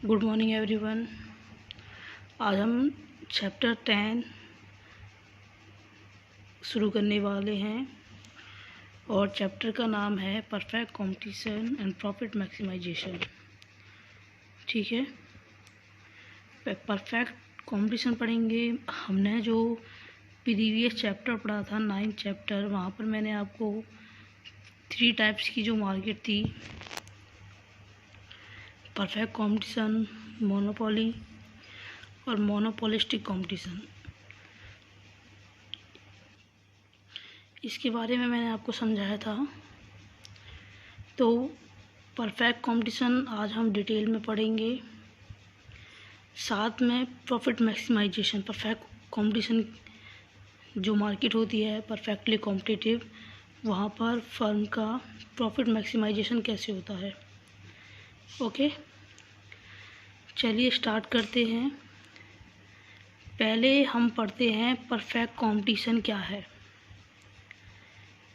Good morning everyone. आज हम chapter 10 शुरू करने वाले हैं और चैप्टर का नाम है perfect competition and profit maximisation. ठीक है, परफेक्ट कंपटीशन पढ़ेंगे। हमने जो प्रीवियस चैप्टर पढ़ा था 9th चैप्टर, वहाँ पर मैंने आपको 3 टाइप्स की जो मार्केट थी, परफेक्ट कंपटीशन, मोनोपोली और मोनोपोलिस्टिक कंपटीशन, इसके बारे में मैंने आपको समझाया था। तो परफेक्ट कंपटीशन आज हम डिटेल में पढ़ेंगे, साथ में प्रॉफिट मैक्सिमाइजेशन। परफेक्ट कंपटीशन जो मार्केट होती है परफेक्टली कॉम्पिटिटिव, वहाँ पर फर्म का प्रॉफिट मैक्सिमाइजेशन कैसे होता है। ओके, चलिए स्टार्ट करते हैं। पहले हम पढ़ते हैं परफेक्ट कंपटीशन क्या है।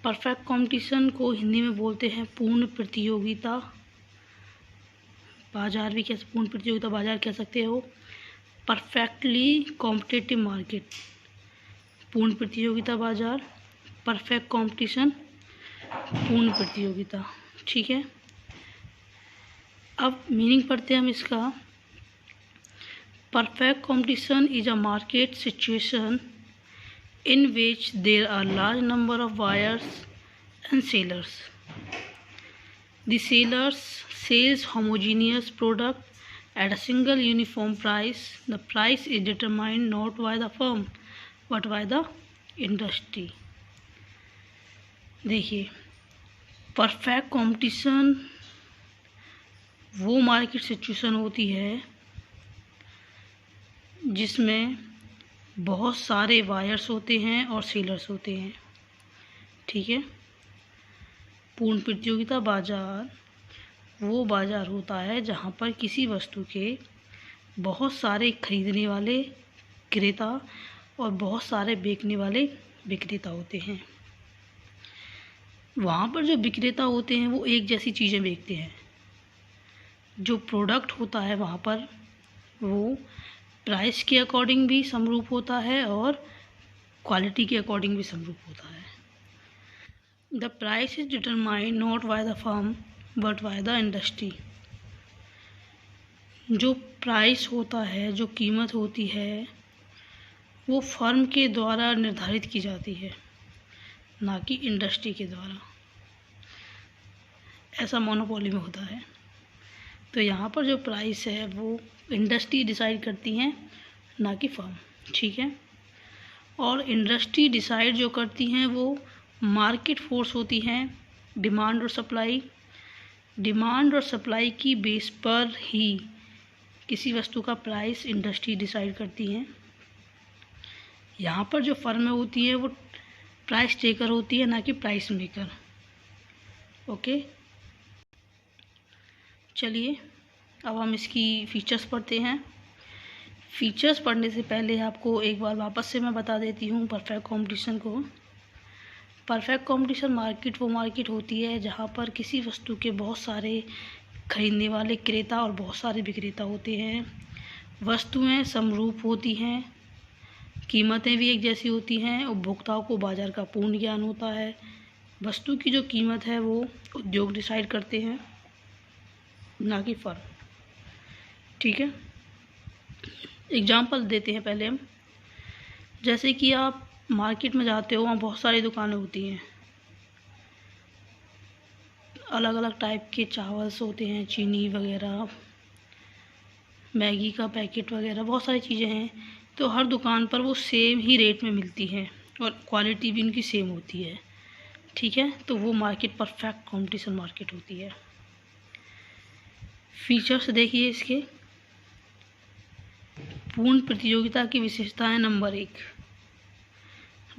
परफेक्ट कंपटीशन को हिंदी में बोलते हैं पूर्ण प्रतियोगिता बाजार भी कह पूर्ण प्रतियोगिता बाजार कह सकते हो। परफेक्टली कॉम्पिटिटिव मार्केट, पूर्ण प्रतियोगिता बाजार, परफेक्ट कंपटीशन, पूर्ण प्रतियोगिता। ठीक है, अब मीनिंग पढ़ते हैं हम इसका। Perfect competition is a market situation in which there are large number of buyers and sellers. The sellers sells homogeneous product at a single uniform price. The price is determined not by the firm but by the industry. देखिए, perfect competition वो market situation होती है जिसमें बहुत सारे buyers होते हैं और सेलर्स होते हैं। ठीक है, पूर्ण प्रतियोगिता बाजार वो बाजार होता है जहाँ पर किसी वस्तु के बहुत सारे खरीदने वाले क्रेता और बहुत सारे बेचने वाले विक्रेता होते हैं। वहाँ पर जो विक्रेता होते हैं वो एक जैसी चीज़ें बेचते हैं। जो प्रोडक्ट होता है वहाँ पर वो प्राइस के अकॉर्डिंग भी समरूप होता है और क्वालिटी के अकॉर्डिंग भी समरूप होता है। The price is determined not by the firm but by the industry. जो प्राइस होता है, जो कीमत होती है, वो फर्म के द्वारा निर्धारित की जाती है, ना कि इंडस्ट्री के द्वारा। ऐसा मोनोपोली में होता है। तो यहाँ पर जो प्राइस है वो इंडस्ट्री डिसाइड करती हैं, ना कि फर्म। ठीक है, और इंडस्ट्री डिसाइड जो करती हैं वो मार्केट फोर्स होती हैं, डिमांड और सप्लाई। डिमांड और सप्लाई की बेस पर ही किसी वस्तु का प्राइस इंडस्ट्री डिसाइड करती हैं। यहाँ पर जो फर्म होती है वो प्राइस टेकर होती है, ना कि प्राइस मेकर। ओके, चलिए अब हम इसकी फ़ीचर्स पढ़ते हैं। फ़ीचर्स पढ़ने से पहले आपको एक बार वापस से मैं बता देती हूँ परफेक्ट कंपटीशन को। परफेक्ट कंपटीशन मार्केट वो मार्केट होती है जहाँ पर किसी वस्तु के बहुत सारे खरीदने वाले क्रेता और बहुत सारे विक्रेता होते हैं। वस्तुएं समरूप होती हैं, कीमतें भी एक जैसी होती हैं, उपभोक्ताओं को बाज़ार का पूर्ण ज्ञान होता है। वस्तु की जो कीमत है वो उद्योग डिसाइड करते हैं, ना कि फर्म। ठीक है, एग्जाम्पल देते हैं पहले हम। जैसे कि आप मार्केट में जाते हो, वहाँ बहुत सारी दुकानें होती हैं, अलग अलग टाइप के चावल्स होते हैं, चीनी वगैरह, मैगी का पैकेट वगैरह, बहुत सारी चीज़ें हैं। तो हर दुकान पर वो सेम ही रेट में मिलती हैं और क्वालिटी भी उनकी सेम होती है। ठीक है, तो वो मार्केट परफेक्ट कंपटीशन मार्केट होती है। फीचर्स देखिए इसके। पूर्ण प्रतियोगिता की विशेषताएं। Number 1,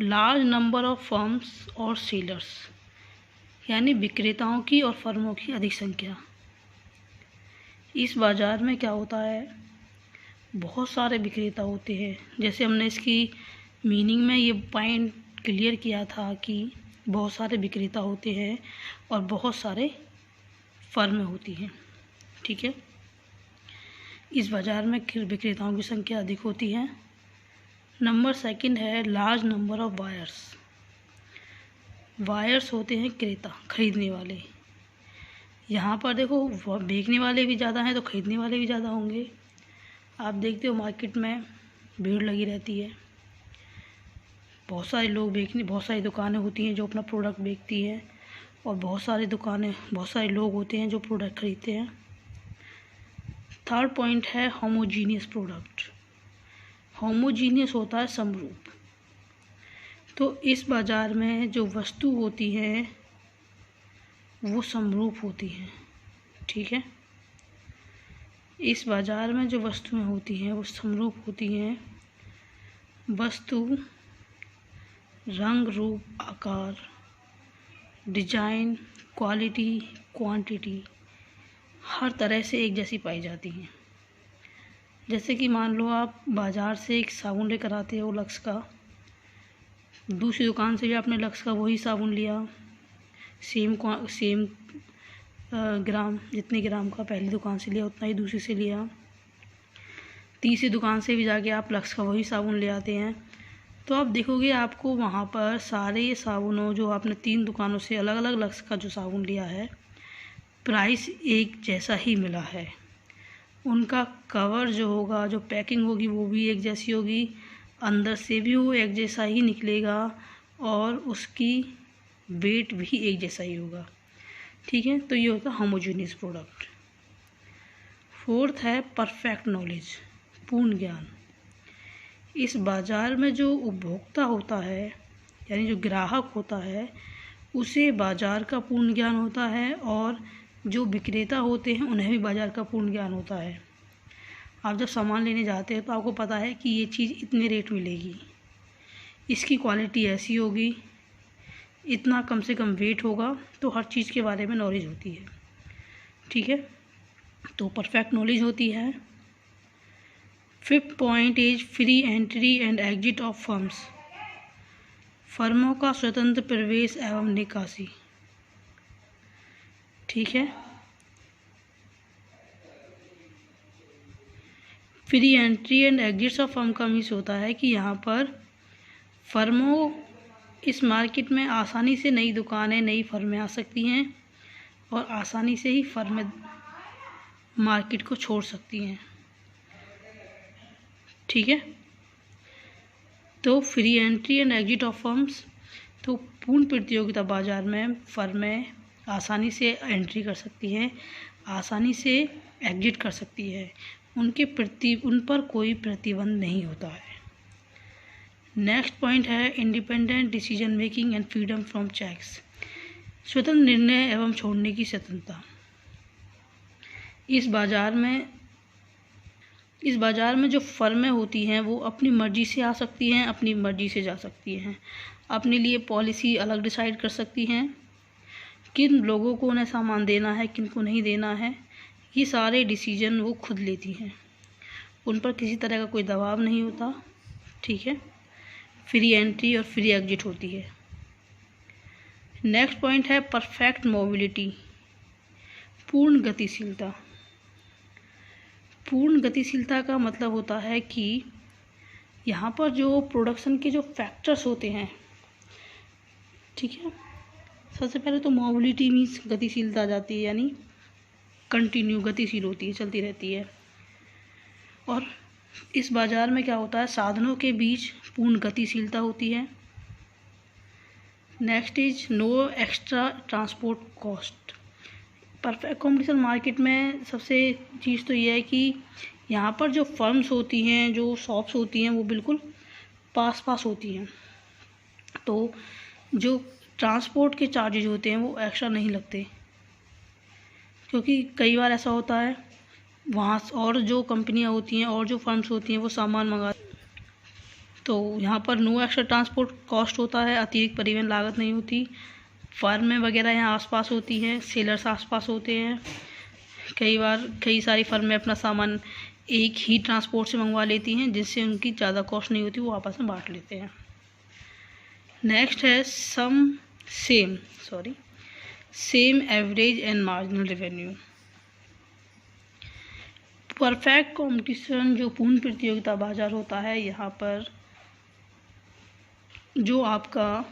large number of firms और सेलर्स, यानी विक्रेताओं की और फर्मों की अधिक संख्या। इस बाज़ार में क्या होता है, बहुत सारे विक्रेता होते हैं। जैसे हमने इसकी मीनिंग में ये पॉइंट क्लियर किया था कि बहुत सारे विक्रेता होते हैं और बहुत सारे फर्में होती हैं। ठीक है, इस बाज़ार में विक्रेताओं की संख्या अधिक होती है। नंबर सेकंड है large number of buyers. Buyers होते हैं क्रेता, खरीदने वाले। यहाँ पर देखो बेचने वाले भी ज़्यादा हैं तो खरीदने वाले भी ज़्यादा होंगे। आप देखते हो मार्केट में भीड़ लगी रहती है, बहुत सारे लोग बहुत सारी दुकानें होती हैं जो अपना प्रोडक्ट बेचती हैं, और बहुत सारे लोग होते हैं जो प्रोडक्ट खरीदते हैं। थर्ड पॉइंट है होमोजीनियस प्रोडक्ट। होमोजीनियस होता है समरूप। तो इस बाज़ार में जो वस्तु होती है वो समरूप होती हैं, ठीक है। इस बाज़ार में जो वस्तुएं होती हैं वो समरूप होती हैं। वस्तु रंग, रूप, आकार, डिजाइन, क्वालिटी, क्वांटिटी हर तरह से एक जैसी पाई जाती हैं। जैसे कि मान लो आप बाज़ार से एक साबुन लेकर आते हो लक्स का, दूसरी दुकान से भी आपने लक्स का वही साबुन लिया, सेम ग्राम, जितने ग्राम का पहली दुकान से लिया उतना ही दूसरी से लिया, तीसरी दुकान से भी जाके आप लक्स का वही साबुन ले आते हैं, तो आप देखोगे आपको वहाँ पर सारे साबुनों जो आपने 3 दुकानों से अलग अलग लक्स का जो साबुन लिया है, प्राइस एक जैसा ही मिला है। उनका कवर जो होगा, जो पैकिंग होगी वो भी एक जैसी होगी, अंदर से भी वो एक जैसा ही निकलेगा और उसकी वेट भी एक जैसा ही होगा, ठीक है। तो ये होता है होमोजेनियस प्रोडक्ट। फोर्थ है परफेक्ट नॉलेज, पूर्ण ज्ञान। इस बाज़ार में जो उपभोक्ता होता है यानी जो ग्राहक होता है उसे बाज़ार का पूर्ण ज्ञान होता है, और जो विक्रेता होते हैं उन्हें भी बाज़ार का पूर्ण ज्ञान होता है। आप जब सामान लेने जाते हैं तो आपको पता है कि ये चीज़ इतने रेट मिलेगी, इसकी क्वालिटी ऐसी होगी, इतना कम से कम वेट होगा, तो हर चीज़ के बारे में नॉलेज होती है, ठीक है। तो परफेक्ट नॉलेज होती है। Fifth point is free entry and exit of firms. फर्मों का स्वतंत्र प्रवेश एवं निकासी, ठीक है। Free entry and exits of firm का मीन्स होता है कि यहाँ पर फर्मों इस मार्केट में आसानी से नई दुकानें, नई फर्में आ सकती हैं और आसानी से ही फर्में मार्केट को छोड़ सकती हैं, ठीक है। तो free entry and exit of firms, तो पूर्ण प्रतियोगिता बाज़ार में फर्में आसानी से एंट्री कर सकती हैं, आसानी से एग्जिट कर सकती है, उन पर कोई प्रतिबंध नहीं होता है। नेक्स्ट पॉइंट है independent decision making and freedom from checks. स्वतंत्र निर्णय एवं छोड़ने की स्वतंत्रता। इस बाज़ार में जो फर्में होती हैं वो अपनी मर्ज़ी से आ सकती हैं, अपनी मर्ज़ी से जा सकती हैं, अपने लिए पॉलिसी अलग डिसाइड कर सकती हैं, किन लोगों को उन्हें सामान देना है, किन को नहीं देना है, ये सारे डिसीजन वो खुद लेती हैं, उन पर किसी तरह का कोई दबाव नहीं होता, ठीक है। फ्री एंट्री और फ्री एग्जिट होती है। नेक्स्ट पॉइंट है परफेक्ट मोबिलिटी, पूर्ण गतिशीलता। पूर्ण गतिशीलता का मतलब होता है कि यहाँ पर जो प्रोडक्शन के जो फैक्टर्स होते हैं, ठीक है। सबसे पहले तो मोबिलिटी मीन्स गतिशीलता आ जाती है, यानी कंटिन्यू गतिशील होती है, चलती रहती है। और इस बाज़ार में क्या होता है, साधनों के बीच पूर्ण गतिशीलता होती है। Next is no extra transport cost. Perfect competition market में सबसे चीज़ तो ये है कि यहाँ पर जो फर्म्स होती हैं, जो शॉप्स होती हैं, वो बिल्कुल पास होती हैं, तो जो ट्रांसपोर्ट के चार्जेज होते हैं वो एक्स्ट्रा नहीं लगते, क्योंकि कई बार ऐसा होता है वहाँ और जो कंपनियाँ होती हैं और जो फर्म्स होती हैं वो सामान मंगा, तो यहाँ पर नो एक्स्ट्रा ट्रांसपोर्ट कॉस्ट होता है, अतिरिक्त परिवहन लागत नहीं होती। फर्में वगैरह यहाँ आसपास होती हैं, सेलर्स आसपास होते हैं, कई सारी फर्में अपना सामान एक ही ट्रांसपोर्ट से मंगवा लेती हैं, जिससे उनकी ज़्यादा कॉस्ट नहीं होती, वो आपस में बांट लेते हैं। नेक्स्ट है same average and marginal revenue. Perfect competition जो पूर्ण प्रतियोगिता बाजार होता है, यहाँ पर जो आपका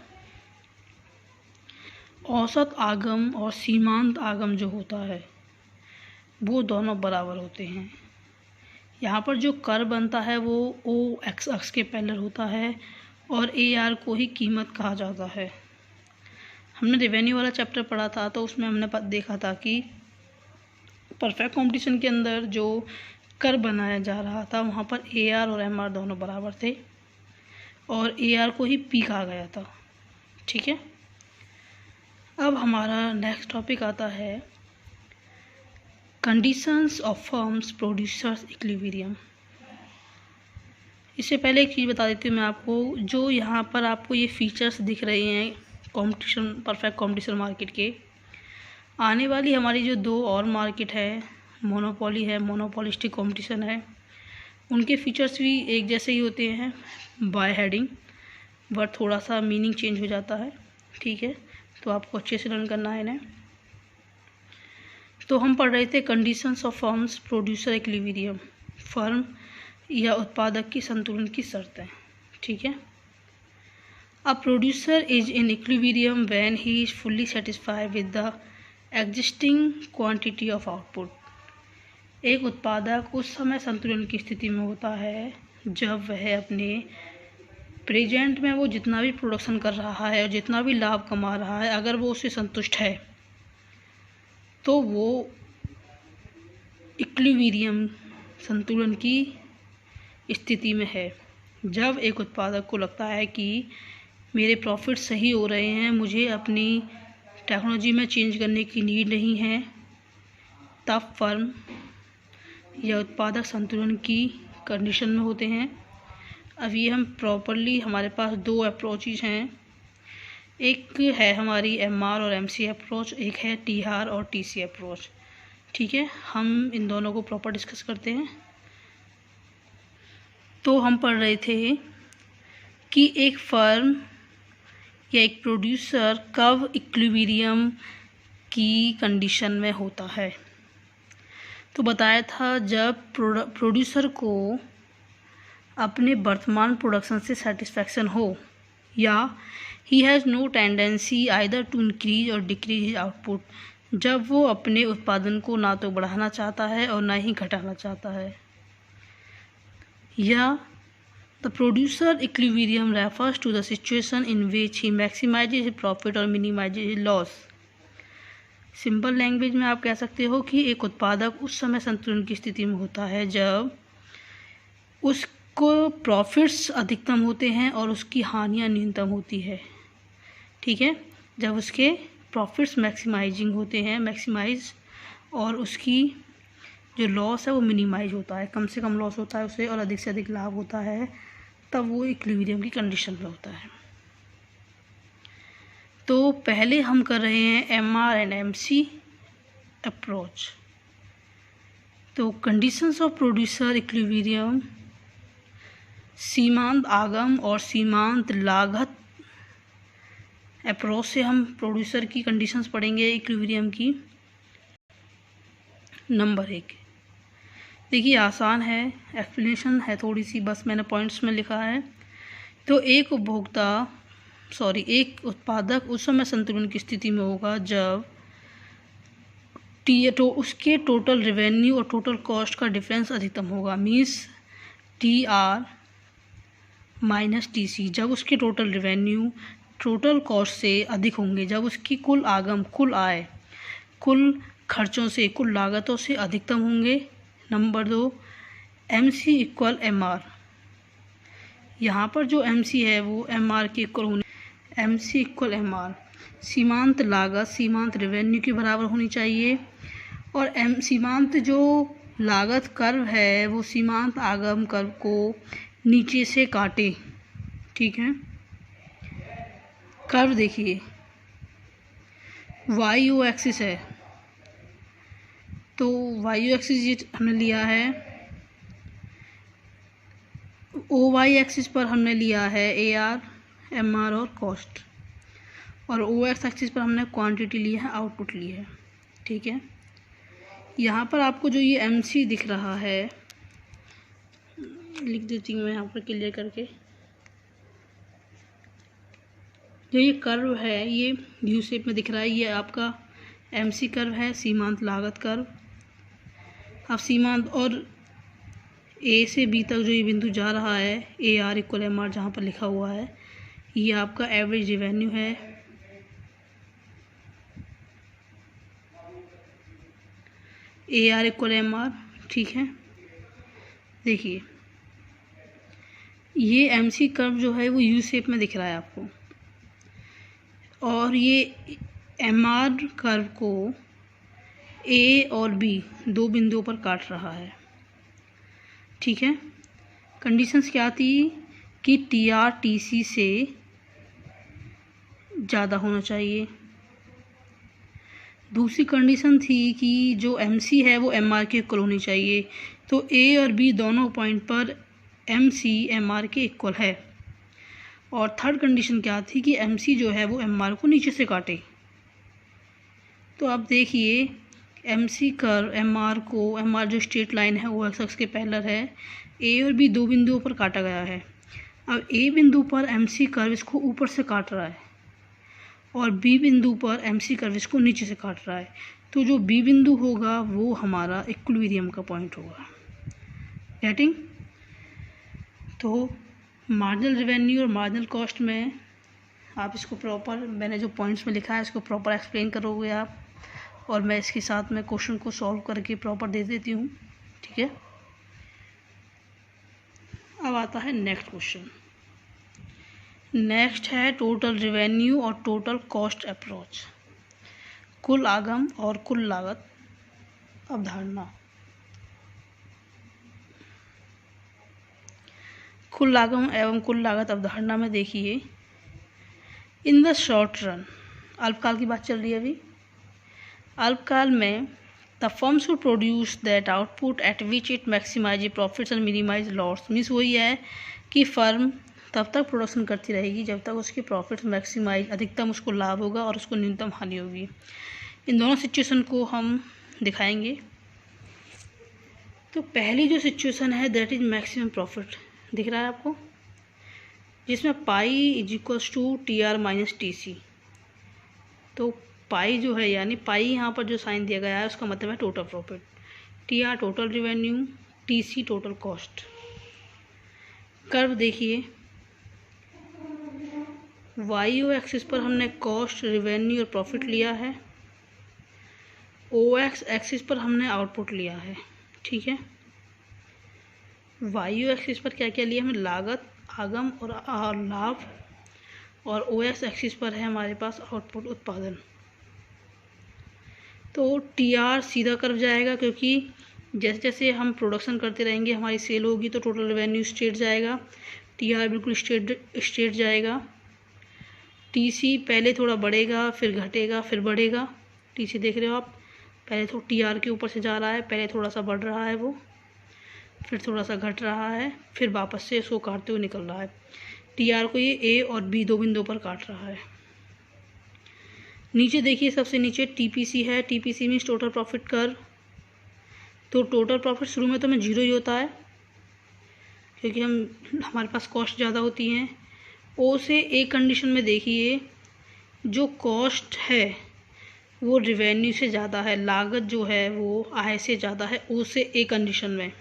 औसत आगम और सीमांत आगम जो होता है वो दोनों बराबर होते हैं। यहाँ पर जो कर बनता है वो ओ एक्स अक्ष के पैरेलल होता है और ए आर को ही कीमत कहा जाता है। हमने रेवेन्यू वाला चैप्टर पढ़ा था तो उसमें हमने देखा था कि परफेक्ट कंपटीशन के अंदर जो कर बनाया जा रहा था वहाँ पर ए आर और एम आर दोनों बराबर थे और ए आर को ही पी कहा गया था। ठीक है, अब हमारा नेक्स्ट टॉपिक आता है conditions of firms producers equilibrium. इससे पहले एक चीज़ बता देती हूँ मैं आपको, जो यहाँ पर आपको ये फीचर्स दिख रहे हैं कंपटीशन परफेक्ट कंपटीशन मार्केट के, आने वाली हमारी जो दो और मार्केट है, मोनोपोली है, मोनोपोलिस्टिक कंपटीशन है, उनके फीचर्स भी एक जैसे ही होते हैं बाय हेडिंग, बट थोड़ा सा मीनिंग चेंज हो जाता है। ठीक है, तो आपको अच्छे से लर्न करना है इन्हें। तो हम पढ़ रहे थे conditions of firms producer equilibrium, firm या उत्पादक की संतुलन की शर्तें। ठीक है, a producer is in equilibrium when he is fully satisfied with the existing quantity of output. एक उत्पादक उस समय संतुलन की स्थिति में होता है जब वह अपने प्रेजेंट में वो जितना भी प्रोडक्शन कर रहा है और जितना भी लाभ कमा रहा है, अगर वो उससे संतुष्ट है तो वो इक्विलिब्रियम संतुलन की स्थिति में है। जब एक उत्पादक को लगता है कि मेरे प्रॉफिट सही हो रहे हैं, मुझे अपनी टेक्नोलॉजी में चेंज करने की नीड नहीं है, तब फर्म या उत्पादक संतुलन की कंडीशन में होते हैं। अब ये हम प्रॉपरली, हमारे पास दो अप्रोचेज हैं, एक है हमारी एमआर और एमसी अप्रोच, एक है टीआर और टीसी अप्रोच। ठीक है, हम इन दोनों को प्रॉपर डिस्कस करते हैं। तो हम पढ़ रहे थे कि एक फर्म या एक प्रोड्यूसर कब इक्विलिब्रियम की कंडीशन में होता है। तो बताया था जब प्रोड्यूसर को अपने वर्तमान प्रोडक्शन से सेटिस्फैक्शन हो, या he has no tendency either to increase or decrease his output, जब वो अपने उत्पादन को ना तो बढ़ाना चाहता है और ना ही घटाना चाहता है। या the producer equilibrium refers to the situation in which he maximises his profit और minimises his loss. Simple language में आप कह सकते हो कि एक उत्पादक उस समय संतुलन की स्थिति में होता है जब उसको प्रॉफिट्स अधिकतम होते हैं और उसकी हानियाँ न्यूनतम होती है। ठीक है, जब उसके प्रॉफिट्स मैक्सिमाइजिंग होते हैं, मैक्सिमाइज, और उसकी जो लॉस है वो मिनिमाइज होता है, कम से कम लॉस होता है उसे और अधिक से अधिक लाभ होता है, तब वो इक्विलिब्रियम की कंडीशन में होता है। तो पहले हम कर रहे हैं एमआर एंड एमसी अप्रोच। तो कंडीशंस ऑफ प्रोड्यूसर इक्विलिब्रियम, सीमांत आगम और सीमांत लागत अप्रोच से हम प्रोड्यूसर की कंडीशंस पढ़ेंगे इक्विलिब्रियम की। नंबर 1, देखिए आसान है, एक्सप्लेनेशन है थोड़ी सी, बस मैंने पॉइंट्स में लिखा है। तो एक उत्पादक उस समय संतुलन की स्थिति में होगा जब तो उसके टोटल रेवेन्यू और टोटल कॉस्ट का डिफरेंस अधिकतम होगा, मीन्स टीआर माइनस टीसी। जब उसके टोटल रेवेन्यू टोटल कॉस्ट से अधिक होंगे, जब उसकी कुल आगम, कुल आय, कुल खर्चों से, कुल लागतों से अधिकतम होंगे। Number 2, MC equal MR. यहाँ पर जो एमसी है वो एमआर के इक्वल होने, एमसी इक्वल एमआर, सीमांत लागत सीमांत रेवेन्यू के बराबर होनी चाहिए, और सीमांत जो लागत कर्व है वो सीमांत आगम कर्व को नीचे से काटे। ठीक है, कर्व देखिए वाई ओ एक्सिस है, तो वाई ओ एक्सिस हमने लिया है, ओ वाई एक्सिस पर हमने लिया है ए आर, एम आर और कॉस्ट, और ओ एक्स एक्सिस पर हमने क्वांटिटी ली है, आउटपुट ली है। ठीक है, यहाँ पर आपको जो ये MC दिख रहा है, लिख देती हूँ मैं यहाँ पर क्लियर करके। जो ये कर्व है ये यू शेप में दिख रहा है, ये आपका MC कर्व है, सीमांत लागत कर्व। अब सीमांत और A से B तक जो ये बिंदु जा रहा है, AR = MR जहाँ पर लिखा हुआ है, ये आपका एवरेज रेवेन्यू है। AR = MR, ठीक है। देखिए ये MC कर्व जो है वो U शेप में दिख रहा है आपको, और ये MR कर्व को A और B दो बिंदुओं पर काट रहा है, ठीक है। कंडीशंस क्या थी कि TR TC से ज़्यादा होना चाहिए। दूसरी कंडीशन थी कि जो MC है वो MR के इक्वल होनी चाहिए। तो A और B दोनों पॉइंट पर MC MR के इक्वल है। और थर्ड कंडीशन क्या थी कि MC जो है वो MR को नीचे से काटे। तो आप देखिए MC कर्व MR जो स्ट्रेट लाइन है वो एक्स के पैरेलल है, A और B दो बिंदुओं पर काटा गया है। अब A बिंदु पर MC कर्व इसको ऊपर से काट रहा है और B बिंदु पर MC कर्व इसको नीचे से काट रहा है। तो जो B बिंदु होगा वो हमारा इक्विलिब्रियम का पॉइंट होगा। गेटिंग? तो मार्जिनल रेवेन्यू और मार्जिनल कॉस्ट में आप इसको प्रॉपर, मैंने जो पॉइंट्स में लिखा है इसको प्रॉपर एक्सप्लेन करोगे आप, और मैं इसके साथ में क्वेश्चन को सॉल्व करके प्रॉपर दे देती हूँ, ठीक है। अब आता है नेक्स्ट क्वेश्चन। नेक्स्ट है टोटल रेवेन्यू और टोटल कॉस्ट अप्रोच, कुल आगम और कुल लागत अवधारणा। कुल आगम एवं कुल लागत अवधारणा में देखिए, इन द शॉर्ट रन, अल्पकाल की बात चल रही है अभी। अल्पकाल में the firm should produce that output at which it maximize profits and minimize loss. Means वही है कि फर्म तब तक प्रोडक्शन करती रहेगी जब तक उसके प्रॉफिट्स मैक्सिमाइज, अधिकतम उसको लाभ होगा और उसको न्यूनतम हानि होगी। इन दोनों सिचुएशन को हम दिखाएंगे। तो पहली जो सिचुएशन है दैट इज मैक्सिमम प्रॉफिट, दिख रहा है आपको, जिसमें पाई = TR - TC। तो पाई जो है, यानी पाई यहाँ पर जो साइन दिया गया है उसका मतलब है total profit, TR total revenue, TC total cost. Curve देखिए, YO एक्सिस पर हमने कॉस्ट, रेवेन्यू और प्रॉफिट लिया है, OX एक्सिस पर हमने आउटपुट लिया है, ठीक है। YO एक्सिस पर क्या क्या लिया हमने, लागत, आगम और लाभ, और OX एक्सिस पर है हमारे पास आउटपुट, उत्पादन। तो TR सीधा कर्व जाएगा, क्योंकि जैसे जैसे हम प्रोडक्शन करते रहेंगे हमारी सेल होगी तो टोटल रेवेन्यू स्ट्रेट जाएगा, TR बिल्कुल स्ट्रेट जाएगा। TC पहले थोड़ा बढ़ेगा, फिर घटेगा, फिर बढ़ेगा। TC देख रहे हो आप, पहले तो TR के ऊपर से जा रहा है, पहले थोड़ा सा बढ़ रहा है वो, फिर थोड़ा सा घट रहा है, फिर वापस से इसको काटते हुए निकल रहा है। TR को ये A और B दो बिंदुओं पर काट रहा है। नीचे देखिए, सबसे नीचे TPC है, TPC means total profit curve. तो टोटल प्रॉफिट शुरू में तो हमें 0 ही होता है, क्योंकि हमारे पास कॉस्ट ज़्यादा होती हैं। O से A कंडीशन में देखिए, जो कॉस्ट है वो रेवेन्यू से ज़्यादा है, लागत जो है वो आय से ज़्यादा है O से A कंडीशन में,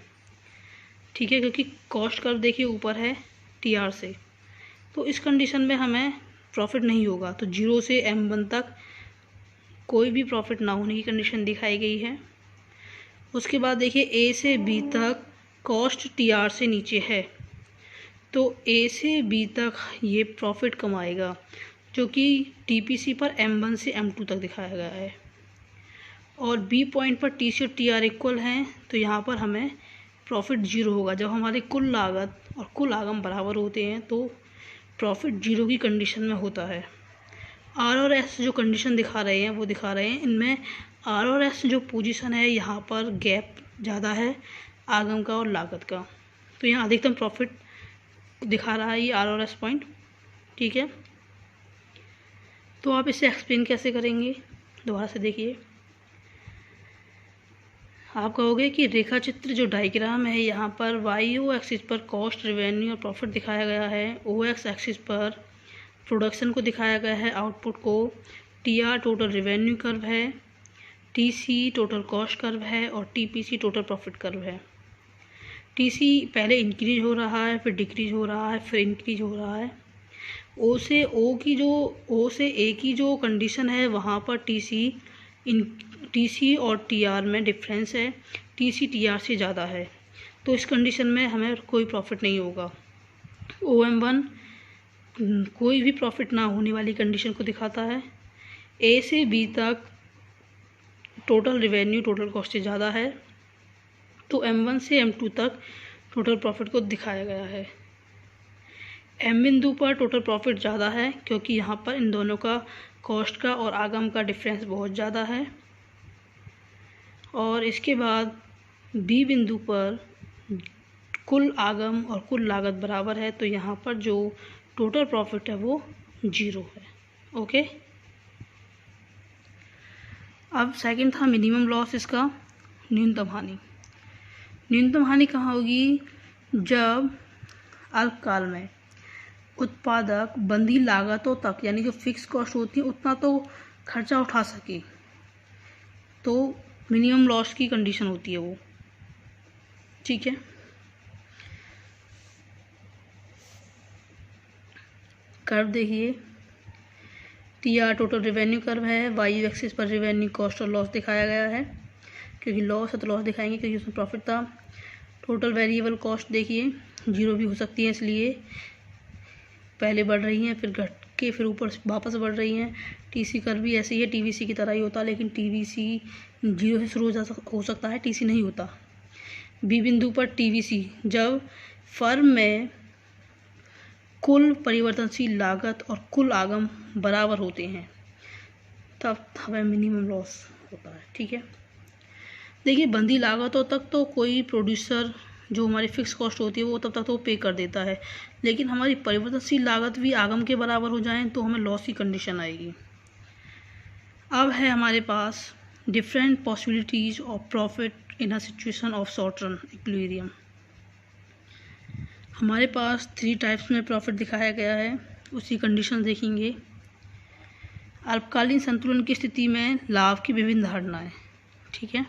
ठीक है, क्योंकि कॉस्ट कर्व देखिए ऊपर है TR से। तो इस कंडीशन में हमें प्रॉफिट नहीं होगा। तो 0 से M1 तक कोई भी प्रॉफिट ना होने की कंडीशन दिखाई गई है। उसके बाद देखिए A से B तक कॉस्ट TR से नीचे है, तो A से B तक ये प्रॉफिट कमाएगा, जो कि TPC पर M1 से M2 तक दिखाया गया है। और B पॉइंट पर TC और TR इक्वल हैं, तो यहाँ पर हमें प्रॉफिट 0 होगा। जब हमारी कुल लागत और कुल आगम बराबर होते हैं तो प्रॉफिट 0 की कंडीशन में होता है। R और S जो कंडीशन दिखा रहे हैं वो दिखा रहे हैं, इनमें R और S जो पोजीशन है यहाँ पर गैप ज़्यादा है आगम का और लागत का, तो यहाँ अधिकतम प्रॉफिट दिखा रहा है ये R और S पॉइंट, ठीक है। तो आप इसे एक्सप्लेन कैसे करेंगे, दोबारा से देखिए। आप कहोगे कि रेखा चित्र जो डायग्राम है यहाँ पर वाई ओ एक्सिस पर कॉस्ट, रेवेन्यू और प्रॉफिट दिखाया गया है, ओ एक्स एक्सिस पर प्रोडक्शन को दिखाया गया है, आउटपुट को, T R total revenue curve है, T C total cost curve है और T P C total profit curve है। टी सी पहले इंक्रीज हो रहा है, फिर डिक्रीज हो रहा है, फिर इंक्रीज हो रहा है। ओ से ए की जो कंडीशन है वहाँ पर टी सी और टी आर में डिफरेंस है, टी सी टी आर से ज़्यादा है, तो इस कंडीशन में हमें कोई प्रॉफिट नहीं होगा। OM1 कोई भी प्रॉफिट ना होने वाली कंडीशन को दिखाता है। ए से बी तक टोटल रेवेन्यू टोटल कॉस्ट से ज़्यादा है, तो M1 से M2 तक टोटल प्रॉफिट को दिखाया गया है। M बिंदु पर टोटल प्रॉफिट ज़्यादा है क्योंकि यहाँ पर इन दोनों का कॉस्ट का और आगम का डिफरेंस बहुत ज़्यादा है। और इसके बाद B बिंदु पर कुल आगम और कुल लागत बराबर है, तो यहाँ पर जो टोटल प्रॉफिट है वो 0 है। ओके, अब सेकंड था मिनिमम लॉस, इसका न्यूनतम हानि। न्यूनतम हानि कहाँ होगी? जब अल्पकाल में उत्पादक बंधी लागतों तक, यानी जो फिक्स कॉस्ट होती है उतना तो खर्चा उठा सके, तो मिनिमम लॉस की कंडीशन होती है वो। ठीक है, कर्व देखिए, T R total revenue curve है, वाई एक्सिस पर रेवेन्यू कॉस्ट और लॉस दिखाया गया है, क्योंकि लॉस है तो लॉस दिखाएंगे क्योंकि उसमें प्रॉफिट था। टोटल वेरिएबल कॉस्ट देखिए 0 भी हो सकती है, इसलिए पहले बढ़ रही हैं, फिर घट के फिर ऊपर वापस बढ़ रही हैं। टीसी कर्व भी ऐसे ही है, टीवीसी की तरह ही होता है, लेकिन टीवीसी 0 से शुरू हो सकता है, टीसी नहीं होता। बी बिंदु पर टीवीसी, जब फर्म में कुल परिवर्तनशील लागत और कुल आगम बराबर होते हैं तब हमें मिनिमम लॉस होता है। ठीक है, देखिए बंदी लागतों तक तो कोई प्रोड्यूसर जो हमारी फिक्स कॉस्ट होती है वो तब तक तो पे कर देता है, लेकिन हमारी परिवर्तनशील लागत भी आगम के बराबर हो जाएं तो हमें लॉस की कंडीशन आएगी। अब है हमारे पास different possibilities of profit in a situation of short run equilibrium. हमारे पास 3 टाइप्स में प्रॉफिट दिखाया गया है, उसी कंडीशन देखेंगे। अल्पकालीन संतुलन की स्थिति में लाभ की विभिन्न धारणाएं। ठीक है,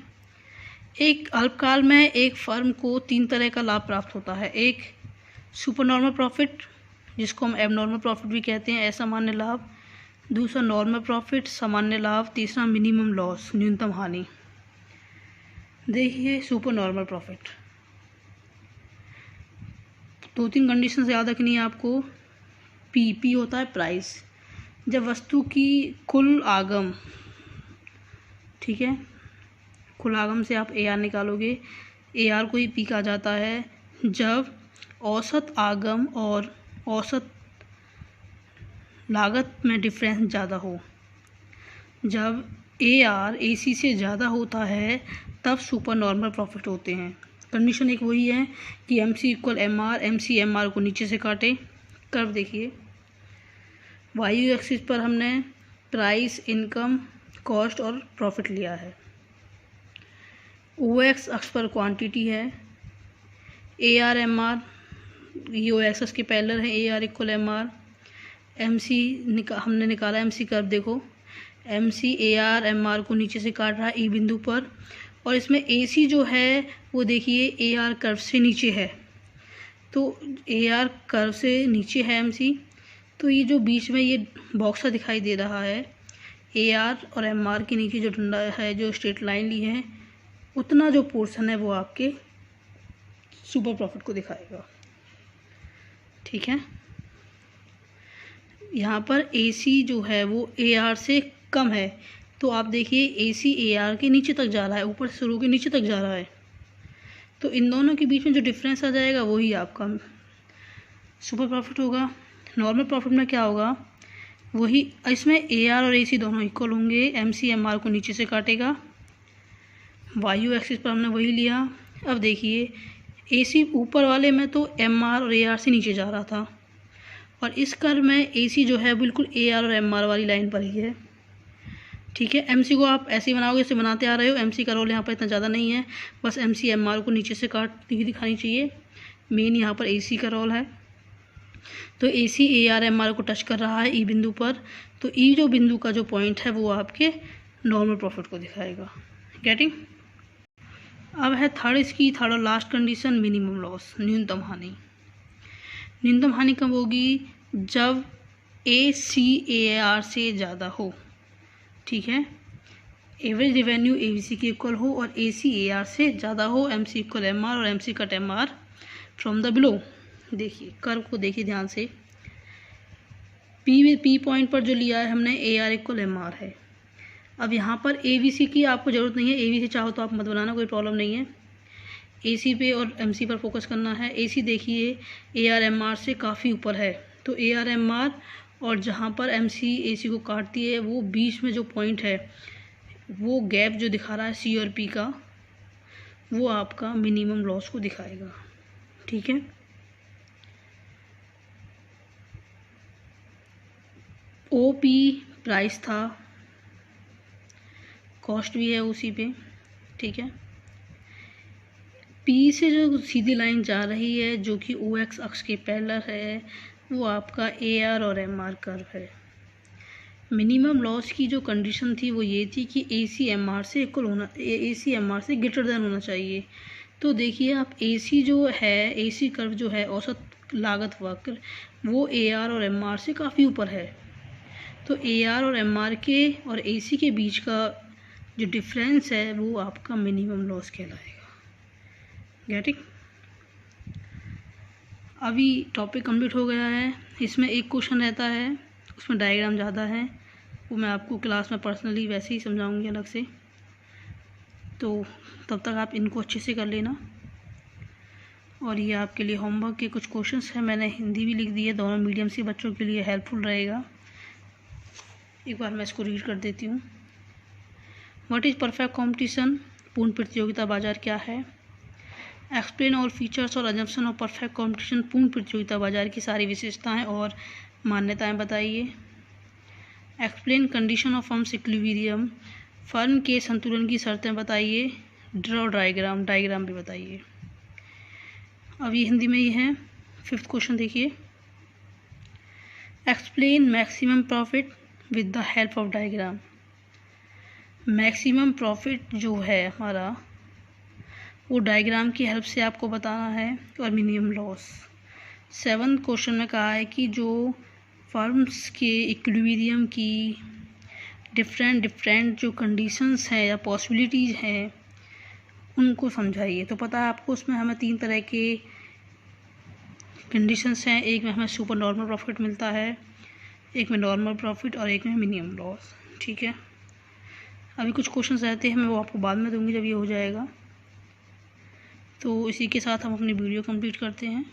एक अल्पकाल में एक फर्म को 3 तरह का लाभ प्राप्त होता है। एक सुपर नॉर्मल प्रॉफिट, जिसको हम एबनॉर्मल प्रॉफिट भी कहते हैं, असामान्य लाभ। दूसरा नॉर्मल प्रॉफिट, सामान्य लाभ। तीसरा मिनिमम लॉस, न्यूनतम हानि। देखिए सुपर नॉर्मल प्रॉफिट, 2-3 कंडीशन याद रखनी है आपको। पी होता है प्राइस, जब वस्तु की कुल आगम, ठीक है, कुल आगम से आप AR निकालोगे, AR को ही पी कहा जाता है। जब औसत आगम और औसत लागत में डिफरेंस ज़्यादा हो, जब AR AC से ज़्यादा होता है तब सुपर नॉर्मल प्रॉफिट होते हैं। कंडीशन एक वही है कि MC = MR, MC MR को नीचे से काटे। कर्व देखिए, वाई एक्सिस पर हमने प्राइस, इनकम, कॉस्ट और प्रॉफिट लिया है। OX अक्ष पर क्वांटिटी है। AR MR, ये OX के पैरेलल है, AR = MR। MC हमने निकाला, MC कर्व देखो, MC AR MR को नीचे से काट रहा है E बिंदु पर, और इसमें AC जो है वो देखिए AR कर्व से नीचे है, तो AR कर्व से नीचे है MC, तो ये जो बीच में ये बॉक्स दिखाई दे रहा है, AR और MR के नीचे जो डंडा है, जो स्ट्रेट लाइन ली है, उतना जो पोर्शन है वो आपके सुपर प्रॉफिट को दिखाएगा। ठीक है, यहाँ पर AC जो है वो AR से कम है, तो आप देखिए AC AR के नीचे तक जा रहा है, ऊपर से शुरू के नीचे तक जा रहा है, तो इन दोनों के बीच में जो डिफरेंस आ जाएगा वही आपका सुपर प्रॉफिट होगा। नॉर्मल प्रॉफिट में क्या होगा, वही, इसमें AR और AC दोनों इक्वल होंगे, MC MR को नीचे से काटेगा। वायु एक्सिस पर हमने वही लिया। अब देखिए AC ऊपर वाले में तो MR और AR से नीचे जा रहा था, और इस कर्व में AC जो है बिल्कुल AR और MR वाली लाइन पर ही है, ठीक है। एमसी को आप ऐसे ही बनाओगे, जैसे बनाते आ रहे हो। एमसी का रोल यहाँ पर इतना ज़्यादा नहीं है, बस एमसी एमआर को नीचे से काटती हुई दिखानी चाहिए। मेन यहाँ पर एसी का रोल है, तो एसी एआर एमआर को टच कर रहा है ई बिंदु पर, तो ई जो बिंदु का जो पॉइंट है वो आपके नॉर्मल प्रॉफिट को दिखाएगा। गेटिंग। अब है थर्ड और लास्ट कंडीशन, मिनिमम लॉस, न्यूनतम हानि। न्यूनतम हानि कब होगी? जब ए सी ए आर से ज़्यादा हो। ठीक है, एवरेज रेवेन्यू ए सी के इक्वल हो और ए सी ए आर से ज़्यादा हो, M C equal M R और M C cut M R from the below. देखिए कर्व को देखिए ध्यान से, पी पॉइंट पर जो लिया है हमने A R equal M R है। अब यहाँ पर ए बी सी की आपको ज़रूरत नहीं है, ए बी सी चाहो तो आप मत बनाना, कोई प्रॉब्लम नहीं है। ए सी पे और एम सी पर फोकस करना है। ए सी देखिए ए आर एम आर से काफ़ी ऊपर है, तो ए आर एम आर और जहाँ पर एम सी ए सी को काटती है वो बीच में जो पॉइंट है, वो गैप जो दिखा रहा है सी और पी का, वो आपका मिनिमम लॉस को दिखाएगा। ठीक है, ओ पी प्राइस था, कॉस्ट भी है उसी पे। ठीक है, पी से जो सीधी लाइन जा रही है जो कि ओ एक्स अक्ष के पैरेलल है, वो आपका ए आर और एम आर कर्व है। मिनिमम लॉस की जो कंडीशन थी वो ये थी कि ए सी एम आर से इक्वल होना, ए सी एम आर से ग्रेटर देन होना चाहिए। तो देखिए आप ए सी जो है, ए सी कर्व जो है, औसत लागत वक्र, वो ए आर और एम आर से काफ़ी ऊपर है। तो ए आर और एम आर के और ए सी के बीच का जो डिफरेंस है वो आपका मिनिमम लॉस कहलाएगा। गेटिंग। अभी टॉपिक कंप्लीट हो गया है, इसमें एक क्वेश्चन रहता है, उसमें डायग्राम ज़्यादा है, वो मैं आपको क्लास में पर्सनली वैसे ही समझाऊंगी अलग से, तो तब तक आप इनको अच्छे से कर लेना। और ये आपके लिए होमवर्क के कुछ क्वेश्चंस हैं, मैंने हिंदी भी लिख दी है, दोनों मीडियम से बच्चों के लिए हेल्पफुल रहेगा। एक बार मैं इसको रीड कर देती हूँ। What is perfect competition? पूर्ण प्रतियोगिता बाजार क्या है? एक्सप्लेन और फीचर्स और अजम्पशन ऑफ परफेक्ट कॉम्पिटिशन। पूर्ण प्रतियोगिता बाजार की सारी विशेषताएं और मान्यताएं बताइए। Explain condition of firms equilibrium. Firm के संतुलन की शर्तें बताइए। ड्रॉ डायग्राम भी बताइए। अब ये हिंदी में ही है। फिफ्थ क्वेश्चन देखिए। Explain maximum profit with the help of diagram. Maximum profit जो है हमारा, वो डायग्राम की हेल्प से आपको बताना है, और मिनिमम लॉस। सेवन्थ क्वेश्चन में कहा है कि जो फर्म्स के इक्विलिब्रियम की डिफरेंट जो कंडीशंस हैं या पॉसिबिलिटीज़ हैं उनको समझाइए। तो पता है आपको, उसमें हमें 3 तरह के कंडीशंस हैं, एक में हमें सुपर नॉर्मल प्रॉफिट मिलता है, एक में नॉर्मल प्रॉफिट और एक में मिनिमम लॉस। ठीक है, अभी कुछ क्वेश्चंस रहते हैं, मैं वो आपको बाद में दूंगी जब ये हो जाएगा। तो इसी के साथ हम अपनी वीडियो कंप्लीट करते हैं।